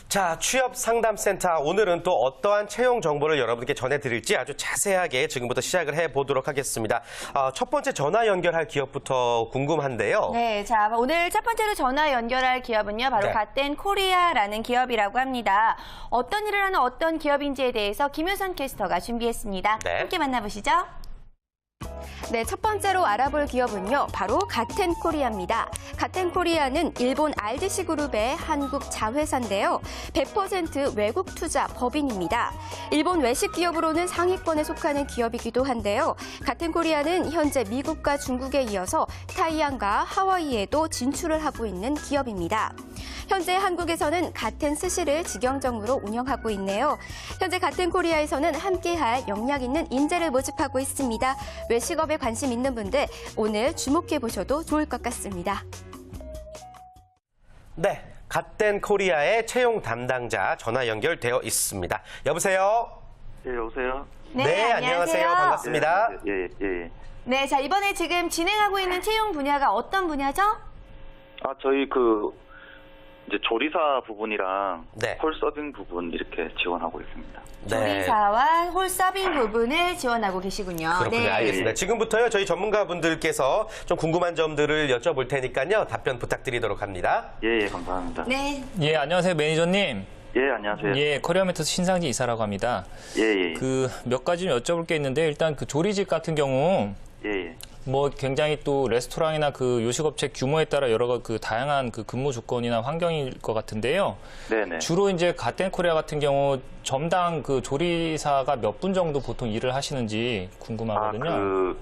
자, 취업상담센터 오늘은 또 어떠한 채용 정보를 여러분께 전해드릴지 아주 자세하게 지금부터 시작을 해보도록 하겠습니다. 첫 번째 전화 연결할 기업부터 궁금한데요. 네, 자 오늘 첫 번째로 전화 연결할 기업은요, 바로 네. 갓된 코리아라는 기업이라고 합니다. 어떤 일을 하는 어떤 기업인지에 대해서 김효선 캐스터가 준비했습니다. 네. 함께 만나보시죠. 네, 첫 번째로 알아볼 기업은요, 바로 갓텐 코리아입니다. 갓텐 코리아는 일본 RDC 그룹의 한국 자회사인데요. 100% 외국 투자 법인입니다. 일본 외식 기업으로는 상위권에 속하는 기업이기도 한데요. 갓텐 코리아는 현재 미국과 중국에 이어서 타이완과 하와이에도 진출을 하고 있는 기업입니다. 현재 한국에서는 갓텐 스시를 직영점으로 운영하고 있네요. 현재 갓텐 코리아에서는 함께할 역량 있는 인재를 모집하고 있습니다. 외식업에 관심 있는 분들 오늘 주목해 보셔도 좋을 것 같습니다. 네, 갓된 코리아의 채용 담당자 전화 연결되어 있습니다. 여보세요? 예, 여보세요? 네, 안녕하세요. 반갑습니다. 예. 네, 자 이번에 지금 진행하고 있는 채용 분야가 어떤 분야죠? 저희 이제 조리사 부분이랑 네. 홀 서빙 부분 이렇게 지원하고 있습니다. 조리사와 홀 서빙 부분을 지원하고 계시군요. 그렇군요. 네. 알겠습니다. 지금부터요, 저희 전문가분들께서 좀 궁금한 점들을 여쭤볼 테니까요, 답변 부탁드리도록 합니다. 예, 감사합니다. 네. 예, 안녕하세요, 매니저님. 예, 안녕하세요. 예, 코리아메터스 신상지 이사라고 합니다. 예. 몇 가지 좀 여쭤볼 게 있는데, 일단 그 조리집 같은 경우, 예. 뭐 굉장히 또 레스토랑이나 그 요식업체 규모에 따라 여러 그 다양한 그 근무 조건이나 환경일 것 같은데요. 네네. 주로 이제 갓된 코리아 같은 경우 점당 그 조리사가 몇 분 정도 보통 일을 하시는지 궁금하거든요.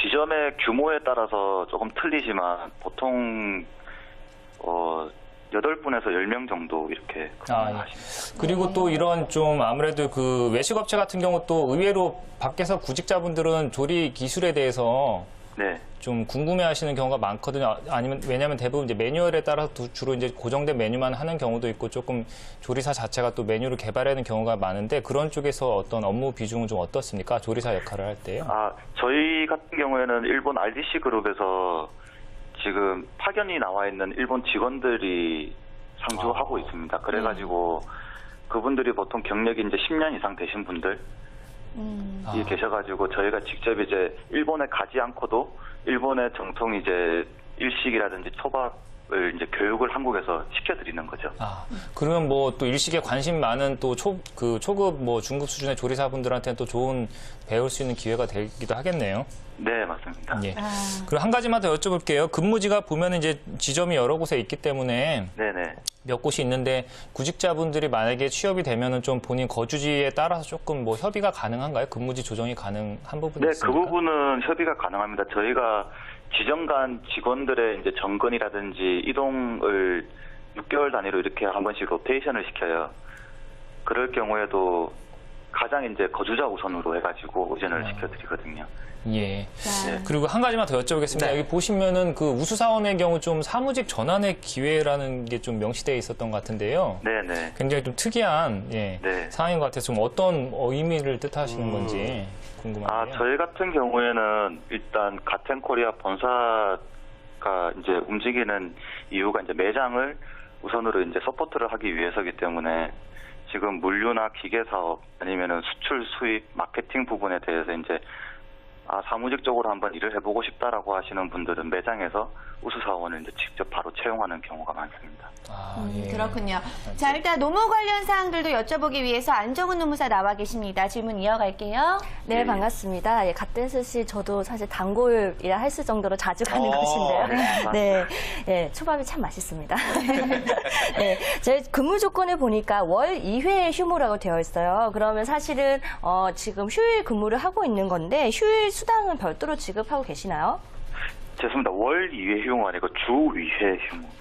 지점의 규모에 따라서 조금 틀리지만 보통 8분에서 10명 정도 이렇게 근무하십니다. 예. 그리고 또 이런 좀 아무래도 그 외식업체 같은 경우 또 의외로 밖에서 구직자분들은 조리 기술에 대해서 네. 좀 궁금해하시는 경우가 많거든요. 아니면 왜냐하면 대부분 이제 매뉴얼에 따라서 주로 이제 고정된 메뉴만 하는 경우도 있고 조금 조리사 자체가 또 메뉴를 개발하는 경우가 많은데 그런 쪽에서 어떤 업무 비중은 좀 어떻습니까? 조리사 역할을 할 때요. 저희 같은 경우에는 일본 RDC 그룹에서 지금 파견이 나와 있는 일본 직원들이 상주하고 있습니다. 그래가지고 그분들이 보통 경력이 이제 10년 이상 되신 분들 이 계셔가지고 저희가 직접 이제 일본에 가지 않고도 일본의 정통 이제 일식이라든지 초밥을 이제 교육을 한국에서 시켜드리는 거죠. 그러면 뭐 또 일식에 관심 많은 또 초급 뭐 중급 수준의 조리사분들한테는 또 좋은 배울 수 있는 기회가 되기도 하겠네요. 네, 맞습니다. 예. 그리고 한 가지만 더 여쭤볼게요. 근무지가 보면 이제 지점이 여러 곳에 있기 때문에 네네. 몇 곳이 있는데 구직자분들이 만약에 취업이 되면은 좀 본인 거주지에 따라서 조금 뭐 협의가 가능한가요? 근무지 조정이 가능한 부분이 네, 있습니까? 그 부분은 협의가 가능합니다. 저희가 지점 간 직원들의 이제 정근이라든지 이동을 6개월 단위로 이렇게 한 번씩 로테이션을 시켜요. 그럴 경우에도 가장 이제 거주자 우선으로 해가지고 의전을 시켜드리거든요. 예. 자, 그리고 한 가지만 더 여쭤보겠습니다. 네. 여기 보시면은 그 우수사원의 경우 좀 사무직 전환의 기회라는 게 좀 명시되어 있었던 것 같은데요. 네네. 굉장히 좀 특이한 네. 상황인 것 같아서 좀 어떤 의미를 뜻하시는 건지 궁금한데요. 저희 같은 경우에는 일단 갓텐 코리아 본사가 이제 움직이는 이유가 이제 매장을 우선으로 이제 서포트를 하기 위해서기 때문에 지금 물류나 기계 사업 아니면은 수출 수입 마케팅 부분에 대해서 이제 사무직적으로 한번 일을 해보고 싶다라고 하시는 분들은 매장에서 우수사원을 이제 직접 바로 채용하는 경우가 많습니다. 예. 그렇군요. 자, 일단 노무 관련 사항들도 여쭤보기 위해서 안정훈 노무사 나와 계십니다. 질문 이어갈게요. 네, 반갑습니다. 예, 갓된 스시 저도 사실 단골이라 했을 정도로 자주 가는 곳인데요. 네, 예, 초밥이 참 맛있습니다. 네, 제 근무 조건을 보니까 월 2회 휴무라고 되어 있어요. 그러면 사실은 지금 휴일 근무를 하고 있는 건데 휴일 수당은 별도로 지급하고 계시나요? 죄송합니다. 월 2회 휴무가 아니고 주 2회 휴무입니다.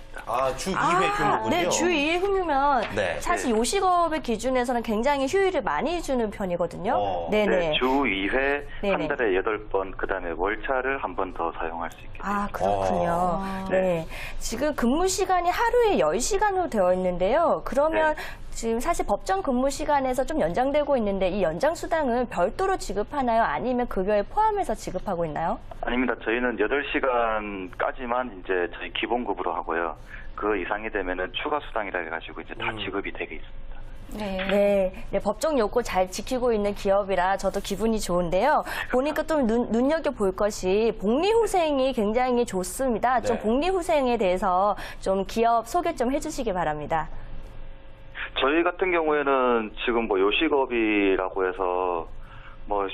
주 2회 휴무군요. 네, 주 2회 휴무면 네. 사실 요식업의 기준에서는 굉장히 휴일을 많이 주는 편이거든요. 네네. 네, 주 2회 네네. 한 달에 8번, 그다음에 월차를 한 번 더 사용할 수 있게 됩니다. 그렇군요. 네. 지금 근무 시간이 하루에 10시간으로 되어 있는데요. 그러면 지금 사실 법정 근무 시간에서 좀 연장되고 있는데 이 연장 수당은 별도로 지급하나요? 아니면 급여에 포함해서 지급하고 있나요? 아닙니다. 저희는 8시간 기간까지만 이제 저희 기본급으로 하고요. 그 이상이 되면은 추가 수당이라 해가지고 이제 다 지급이 되게 있습니다. 네, 법정 요구 잘 지키고 있는 기업이라 저도 기분이 좋은데요. 보니까 좀 눈여겨볼 것이 복리후생이 굉장히 좋습니다. 좀 네. 복리후생에 대해서 좀 기업 소개 좀 해주시기 바랍니다. 저희 같은 경우에는 지금 뭐 요식업이라고 해서 뭐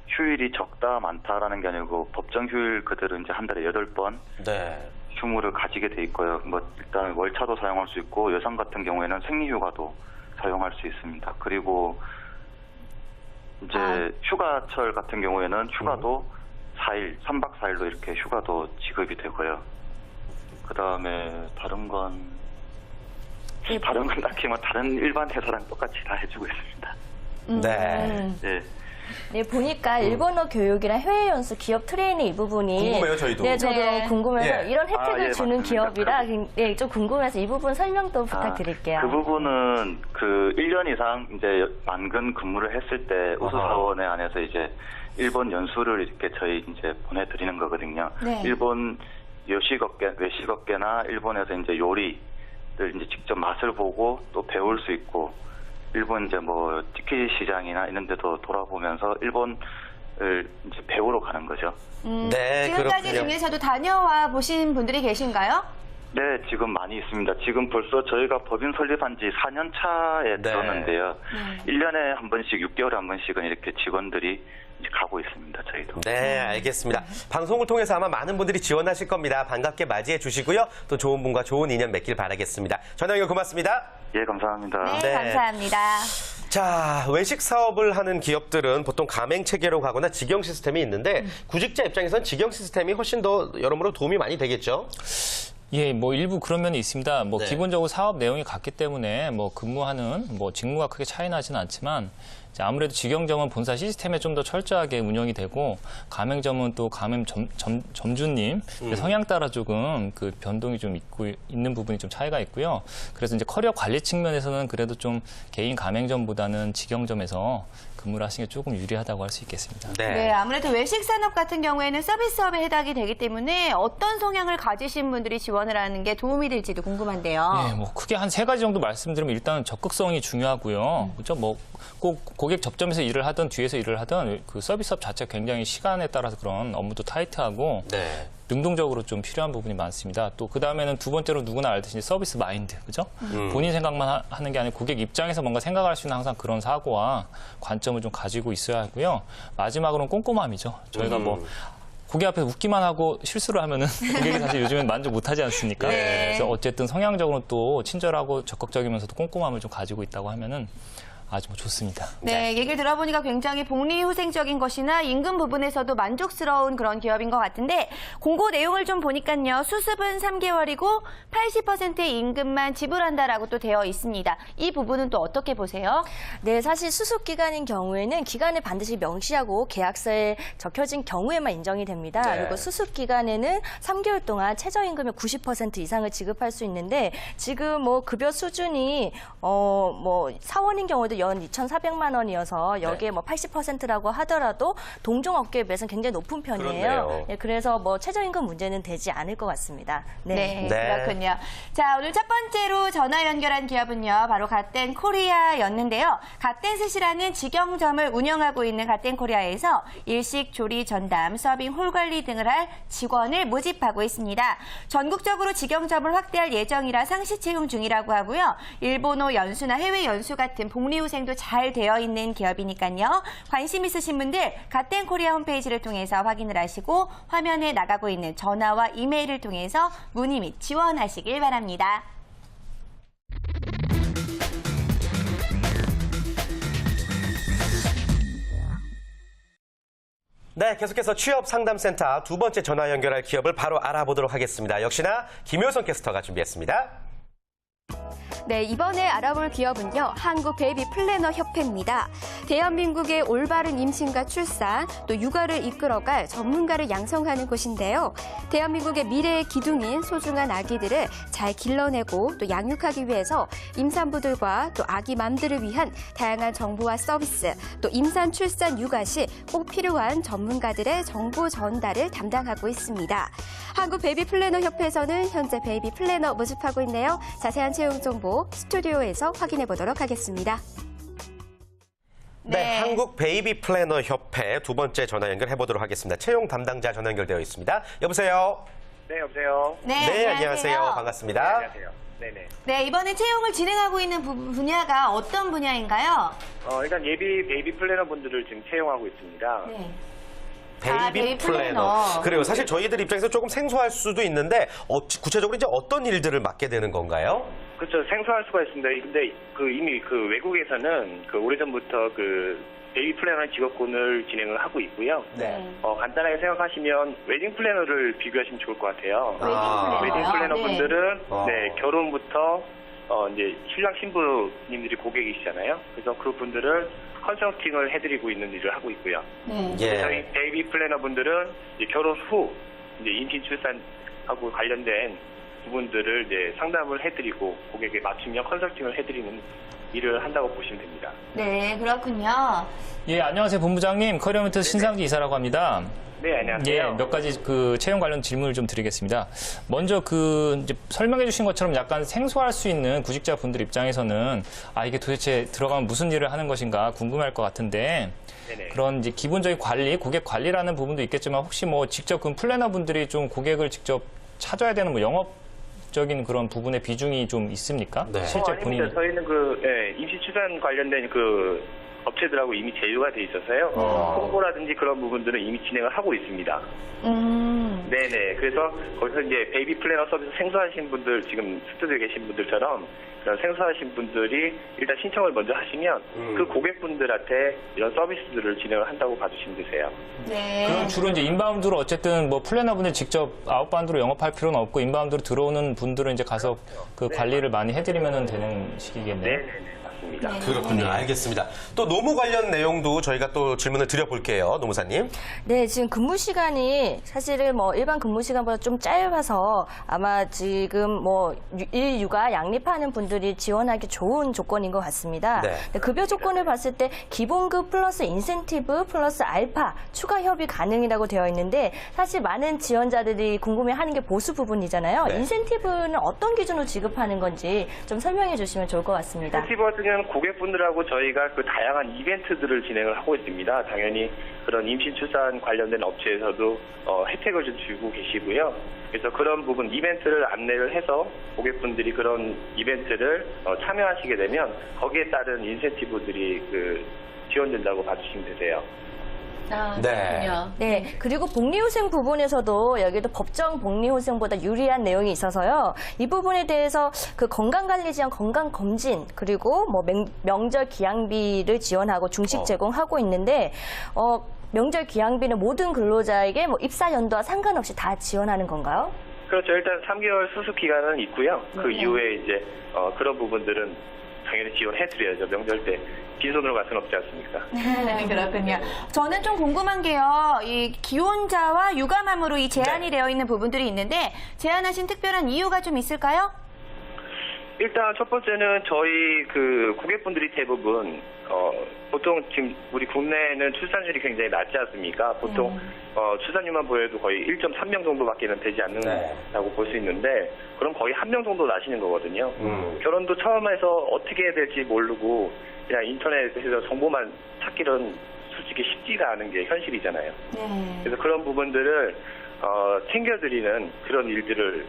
휴일이 적다 많다라는 게 아니고 법정 휴일 그대로 이제 한 달에 8번 네. 휴무를 가지게 돼 있고요. 뭐 일단 월차도 사용할 수 있고 여성 같은 경우에는 생리휴가도 사용할 수 있습니다. 그리고 이제 휴가철 같은 경우에는 휴가도 4일, 3박 4일로 이렇게 휴가도 지급이 되고요. 그 다음에 다른 건 딱히 뭐 다른 일반 회사랑 똑같이 다 해주고 있습니다. 네. 네. 네, 보니까 일본어 교육이랑 해외 연수, 기업 트레이닝 이 부분이 궁금해요, 저희도. 네, 저도 네. 궁금해서 예. 이런 혜택을 예, 주는 맞습니다. 기업이라 네, 좀 궁금해서 이 부분 설명도 부탁드릴게요. 그 부분은 그 1년 이상 이제 만근 근무를 했을 때 우수사원에 안에서 이제 일본 연수를 이렇게 저희 이제 보내드리는 거거든요. 네. 일본 요식업계, 외식업계나 일본에서 이제 요리를 이제 직접 맛을 보고 또 배울 수 있고 일본 이제 뭐 티켓 시장이나 이런 데도 돌아보면서 일본을 이제 배우러 가는 거죠. 네, 지금까지 그렇군요. 중에서도 다녀와 보신 분들이 계신가요? 네, 지금 많이 있습니다. 지금 벌써 저희가 법인 설립한 지 4년 차에 네. 들었는데요. 1년에 한 번씩, 6개월에 한 번씩은 이렇게 직원들이 이제 가고 있습니다, 저희도. 네, 알겠습니다. 방송을 통해서 아마 많은 분들이 지원하실 겁니다. 반갑게 맞이해 주시고요. 또 좋은 분과 좋은 인연 맺길 바라겠습니다. 전화 연결 고맙습니다. 예, 감사합니다. 네, 네. 감사합니다. 자, 외식 사업을 하는 기업들은 보통 가맹 체계로 가거나 직영 시스템이 있는데 구직자 입장에서는 직영 시스템이 훨씬 더 여러모로 도움이 많이 되겠죠? 예, 뭐 일부 그런 면이 있습니다. 뭐 네. 기본적으로 사업 내용이 같기 때문에 뭐 근무하는 뭐 직무가 크게 차이 나지는 않지만 이제 아무래도 직영점은 본사 시스템에 좀 더 철저하게 운영이 되고 가맹점은 또 가맹 점주님 성향 따라 조금 그 변동이 좀 있는 부분이 좀 차이가 있고요. 그래서 이제 커리어 관리 측면에서는 그래도 좀 개인 가맹점보다는 직영점에서 근무를 하시는 게 조금 유리하다고 할 수 있겠습니다. 네, 아무래도 외식 산업 같은 경우에는 서비스업에 해당이 되기 때문에 어떤 성향을 가지신 분들이 지원을 하는 게 도움이 될지도 궁금한데요. 예, 뭐 크게 한 3가지 정도 말씀드리면 일단은 적극성이 중요하고요. 그렇죠? 뭐 꼭 고객 접점에서 일을 하든 뒤에서 일을 하든 그 서비스업 자체가 굉장히 시간에 따라서 그런 업무도 타이트하고 네. 능동적으로 좀 필요한 부분이 많습니다. 또 그 다음에는 두 번째로 누구나 알듯이 서비스 마인드, 그죠? 본인 생각만 하는 게 아니고 고객 입장에서 뭔가 생각할 수 있는 항상 그런 사고와 관점을 좀 가지고 있어야 하고요. 마지막으로는 꼼꼼함이죠. 저희가 뭐 고객 앞에 웃기만 하고 실수를 하면은 고객이 사실 요즘엔 만족 못하지 않습니까? 네. 그래서 어쨌든 성향적으로 또 친절하고 적극적이면서도 꼼꼼함을 좀 가지고 있다고 하면은 아주 뭐 좋습니다. 네, 얘기를 들어보니까 굉장히 복리후생적인 것이나 임금 부분에서도 만족스러운 그런 기업인 것 같은데 공고 내용을 좀 보니까요. 수습은 3개월이고 80%의 임금만 지불한다라고 또 되어 있습니다. 이 부분은 또 어떻게 보세요? 네, 사실 수습 기간인 경우에는 기간을 반드시 명시하고 계약서에 적혀진 경우에만 인정이 됩니다. 네. 그리고 수습 기간에는 3개월 동안 최저임금의 90% 이상을 지급할 수 있는데 지금 뭐 급여 수준이 뭐 사원인 경우도 연 2,400만 원이어서 여기에 뭐 80%라고 하더라도 동종업계에 비해서는 굉장히 높은 편이에요. 그렇네요. 네, 그래서 뭐 최저임금 문제는 되지 않을 것 같습니다. 네, 네. 그렇군요. 자, 오늘 첫 번째로 전화 연결한 기업은요. 바로 갓된 코리아였는데요. 갓된 스시라는 직영점을 운영하고 있는 갓된 코리아에서 일식, 조리, 전담, 서빙, 홀 관리 등을 할 직원을 모집하고 있습니다. 전국적으로 직영점을 확대할 예정이라 상시 채용 중이라고 하고요. 일본어 연수나 해외 연수 같은 복리후생도 잘 되어 있는 기업이니까요. 관심 있으신 분들 갓된 코리아 홈페이지를 통해서 확인을 하시고 화면에 나가고 있는 전화와 이메일을 통해서 문의 및 지원하시길 바랍니다. 네, 계속해서 취업 상담센터 두 번째 전화 연결할 기업을 바로 알아보도록 하겠습니다. 역시나 김효선 캐스터가 준비했습니다. 네, 이번에 알아볼 기업은요, 한국 베이비 플래너 협회입니다. 대한민국의 올바른 임신과 출산, 또 육아를 이끌어갈 전문가를 양성하는 곳인데요. 대한민국의 미래의 기둥인 소중한 아기들을 잘 길러내고 또 양육하기 위해서 임산부들과 또 아기 맘들을 위한 다양한 정보와 서비스, 또 임산, 출산, 육아 시 꼭 필요한 전문가들의 정보 전달을 담당하고 있습니다. 한국 베이비 플래너 협회에서는 현재 베이비 플래너 모집하고 있네요. 자세한 채용 정보 스튜디오에서 확인해 보도록 하겠습니다. 네, 한국 베이비 플래너 협회 두 번째 전화 연결해 보도록 하겠습니다. 채용 담당자 전화 연결되어 있습니다. 여보세요? 네, 여보세요. 네, 안녕하세요. 반갑습니다. 네, 안녕하세요. 네네. 네, 이번에 채용을 진행하고 있는 분야가 어떤 분야인가요? 일단 예비 베이비 플래너 분들을 지금 채용하고 있습니다. 네. 베이비 플래너. 그래요. 사실 저희들 입장에서 조금 생소할 수도 있는데 구체적으로 이제 어떤 일들을 맡게 되는 건가요? 그렇죠. 생소할 수가 있습니다. 근데 이미 외국에서는 오래전부터 베이비 플래너 직업군을 진행을 하고 있고요. 네. 간단하게 생각하시면 웨딩 플래너를 비교하시면 좋을 것 같아요. 웨딩 플래너 분들은 결혼부터 이제 신랑 신부님들이 고객이시잖아요. 그래서 그 분들을 컨설팅을 해드리고 있는 일을 하고 있고요. 저희 베이비 플래너 분들은 이제 결혼 후 이제 임신 출산하고 관련된 부분들을 이제 상담을 해드리고 고객에 맞춤형 컨설팅을 해드리는 일을 한다고 보시면 됩니다. 네, 그렇군요. 예, 안녕하세요, 본부장님. 커리어멘트 신상기 이사라고 합니다. 네, 안녕하세요. 예, 몇 가지 채용 관련 질문을 좀 드리겠습니다. 먼저 이제 설명해 주신 것처럼 약간 생소할 수 있는 구직자분들 입장에서는 이게 도대체 들어가면 무슨 일을 하는 것인가 궁금할 것 같은데 네네. 그런 이제 기본적인 관리, 고객 관리라는 부분도 있겠지만 혹시 직접 플래너 분들이 좀 고객을 직접 찾아야 되는 영업적인 그런 부분의 비중이 좀 있습니까? 네. 실제 아닙니다. 본인이. 저희는 임시 출산 관련된 업체들하고 이미 제휴가 돼 있어서요. 홍보라든지 그런 부분들은 이미 진행을 하고 있습니다. 네네. 그래서 거기서 이제 베이비 플래너 서비스 생소하신 분들, 지금 스튜디오에 계신 분들처럼 그런 생소하신 분들이 일단 신청을 먼저 하시면 그 고객분들한테 이런 서비스들을 진행을 한다고 봐주시면 되세요. 네. 그럼 주로 이제 인바운드로 어쨌든 플래너분들 직접 아웃바운드로 영업할 필요는 없고 인바운드로 들어오는 분들은 이제 가서 관리를 많이 해드리면 되는 식이겠네요. 네네네. 맞습니다. 그렇군요. 알겠습니다. 또 노무 관련 내용도 저희가 또 질문을 드려볼게요. 노무사님. 네, 지금 근무 시간이 사실은 일반 근무 시간보다 좀 짧아서 아마 지금 일 육아 양립하는 분들이 지원하기 좋은 조건인 것 같습니다. 네. 급여 조건을 봤을 때 기본급 플러스 인센티브 플러스 알파 추가 협의 가능이라고 되어 있는데 사실 많은 지원자들이 궁금해하는 게 보수 부분이잖아요. 네. 인센티브는 어떤 기준으로 지급하는 건지 좀 설명해 주시면 좋을 것 같습니다. 인센티브 같은 경우는 고객분들하고 저희가 다양한 이벤트들을 진행을 하고 있습니다. 당연히 그런 임신 출산 관련된 업체에서도 혜택을 좀 주고 계시고요. 그래서 그런 부분 이벤트를 안내를 해서 고객분들이 그런 이벤트를 참여하시게 되면 거기에 따른 인센티브들이 지원된다고 봐주시면 되세요. 네. 네, 그리고 복리후생 부분에서도 여기도 법정 복리후생보다 유리한 내용이 있어서요. 이 부분에 대해서 건강관리 지원 건강검진 그리고 명절 기양비를 지원하고 중식 제공하고 있는데 명절 기양비는 모든 근로자에게 입사 연도와 상관없이 다 지원하는 건가요? 그렇죠. 일단 3개월 수습 기간은 있고요. 그 이후에 이제 그런 부분들은 당연히 지원해드려야죠. 명절 때 빈손으로 갈 수는 없지 않습니까? 그렇군요. 저는 좀 궁금한 게요. 이 기혼자와 육아맘으로 이 제한이 되어 있는 부분들이 있는데 제한하신 특별한 이유가 좀 있을까요? 일단 첫 번째는 저희 고객분들이 대부분 보통 지금 우리 국내에는 출산율이 굉장히 낮지 않습니까? 보통 출산율만 보여도 거의 1.3명 정도밖에는 되지 않는다고 볼 수 있는데 그럼 거의 1명 정도 나시는 거거든요. 결혼도 처음 해서 어떻게 해야 될지 모르고 그냥 인터넷에서 정보만 찾기는 솔직히 쉽지가 않은 게 현실이잖아요. 그래서 그런 부분들을 챙겨드리는 그런 일들을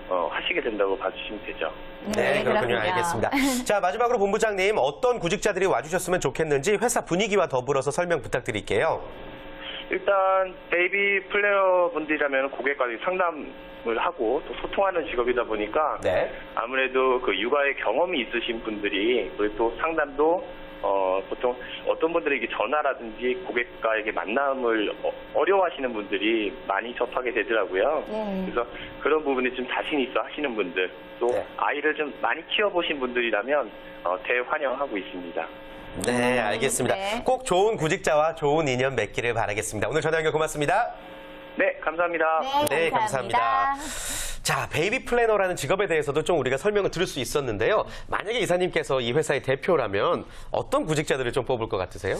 하시게 된다고 봐주시면 되죠. 네, 그렇군요. 알겠습니다. 자, 마지막으로 본부장님 어떤 구직자들이 와주셨으면 좋겠는지 회사 분위기와 더불어서 설명 부탁드릴게요. 일단 베이비 플래너 분들이라면 고객과도 상담을 하고 또 소통하는 직업이다 보니까 아무래도 육아의 경험이 있으신 분들이 그리고 또 상담도 보통 어떤 분들이 이게 전화라든지 고객과에게 만남을 어려워하시는 분들이 많이 접하게 되더라고요. 그래서 그런 부분에 좀 자신 있어 하시는 분들, 또 네. 아이를 좀 많이 키워보신 분들이라면 대환영하고 있습니다. 네, 알겠습니다. 네. 꼭 좋은 구직자와 좋은 인연 맺기를 바라겠습니다. 오늘 전화 연결 고맙습니다. 네, 감사합니다. 네, 감사합니다. 자, 베이비 플래너라는 직업에 대해서도 좀 우리가 설명을 들을 수 있었는데요. 만약에 이사님께서 이 회사의 대표라면 어떤 구직자들을 좀 뽑을 것 같으세요?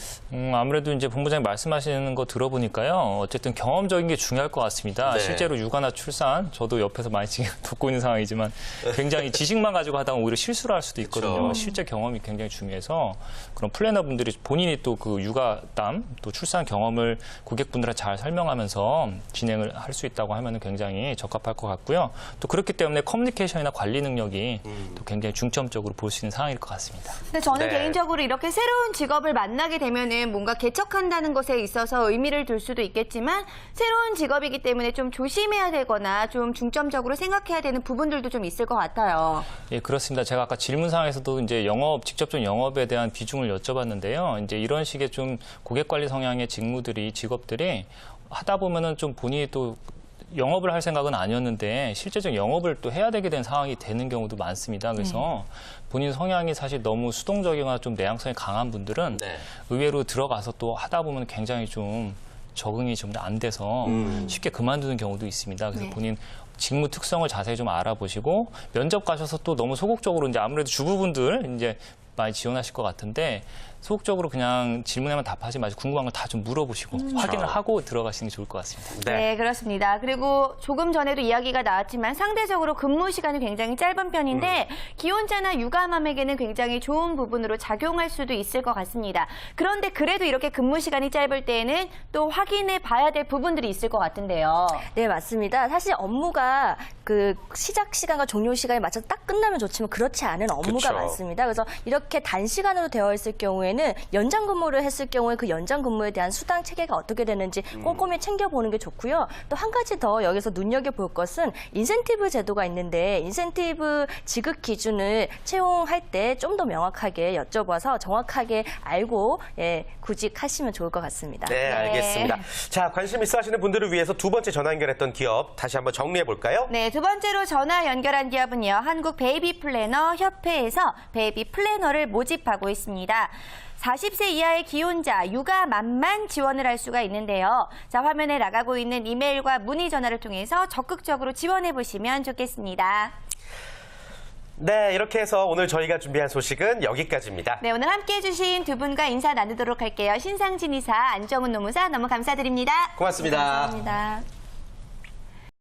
아무래도 이제 본부장님 말씀하시는 거 들어보니까요. 어쨌든 경험적인 게 중요할 것 같습니다. 네. 실제로 육아나 출산, 저도 옆에서 많이 지금 돕고 있는 상황이지만 굉장히 지식만 가지고 하다가 오히려 실수를 할 수도 있거든요. 그렇죠. 실제 경험이 굉장히 중요해서 그런 플래너분들이 본인이 또 그 육아담, 또 출산 경험을 고객분들한테 잘 설명하면서 진행을 할 수 있다고 하면 굉장히 적합할 것 같고요. 또 그렇기 때문에 커뮤니케이션이나 관리 능력이 또 굉장히 중점적으로 볼 수 있는 상황일 것 같습니다. 근데 저는 네. 개인적으로 이렇게 새로운 직업을 만나게 되면은 뭔가 개척한다는 것에 있어서 의미를 둘 수도 있겠지만 새로운 직업이기 때문에 좀 조심해야 되거나 좀 중점적으로 생각해야 되는 부분들도 좀 있을 것 같아요. 예, 그렇습니다. 제가 아까 질문상에서도 이제 직접적 영업에 대한 비중을 여쭤봤는데요. 이제 이런 식의 좀 고객 관리 성향의 직업들이 하다 보면은 좀 본인이 또 영업을 할 생각은 아니었는데 실제적 영업을 또 해야 되게 된 상황이 되는 경우도 많습니다. 그래서 본인 성향이 사실 너무 수동적이거나 좀 내향성이 강한 분들은 네. 의외로 들어가서 또 하다 보면 굉장히 좀 적응이 좀 안 돼서 쉽게 그만두는 경우도 있습니다. 그래서 본인 직무 특성을 자세히 좀 알아보시고 면접 가셔서 또 너무 소극적으로 이제 아무래도 주부분들 이제 많이 지원하실 것 같은데 소극적으로 그냥 질문에만 답하지 마시고 궁금한 거 다 좀 물어보시고 확인을 하고 들어가시는 게 좋을 것 같습니다. 네, 그렇습니다. 그리고 조금 전에도 이야기가 나왔지만 상대적으로 근무 시간이 굉장히 짧은 편인데 기혼자나 육아맘에게는 굉장히 좋은 부분으로 작용할 수도 있을 것 같습니다. 그런데 그래도 이렇게 근무 시간이 짧을 때에는 또 확인해 봐야 될 부분들이 있을 것 같은데요. 네, 맞습니다. 사실 업무가 그 시작 시간과 종료 시간에 맞춰서 딱 끝나면 좋지만 그렇지 않은 업무가 그쵸. 많습니다. 그래서 이렇게 단시간으로 되어 있을 경우에는 연장 근무를 했을 경우에 그 연장 근무에 대한 수당 체계가 어떻게 되는지 꼼꼼히 챙겨보는 게 좋고요. 또 한 가지 더 여기서 눈여겨볼 것은 인센티브 제도가 있는데 인센티브 지급 기준을 채용할 때 좀 더 명확하게 여쭤봐서 정확하게 알고 구직하시면 좋을 것 같습니다. 네, 알겠습니다. 자, 관심 있어 하시는 분들을 위해서 두 번째 전화 연결했던 기업 다시 한번 정리해 볼까요? 네, 두 번째로 전화 연결한 기업은요. 한국 베이비 플래너 협회에서 베이비 플래너를 모집하고 있습니다. 40세 이하의 기혼자, 육아맘만 지원을 할 수가 있는데요. 자, 화면에 나가고 있는 이메일과 문의 전화를 통해서 적극적으로 지원해 보시면 좋겠습니다. 네, 이렇게 해서 오늘 저희가 준비한 소식은 여기까지입니다. 네, 오늘 함께해 주신 두 분과 인사 나누도록 할게요. 신상진 이사, 안정훈 노무사 너무 감사드립니다. 고맙습니다. 감사합니다.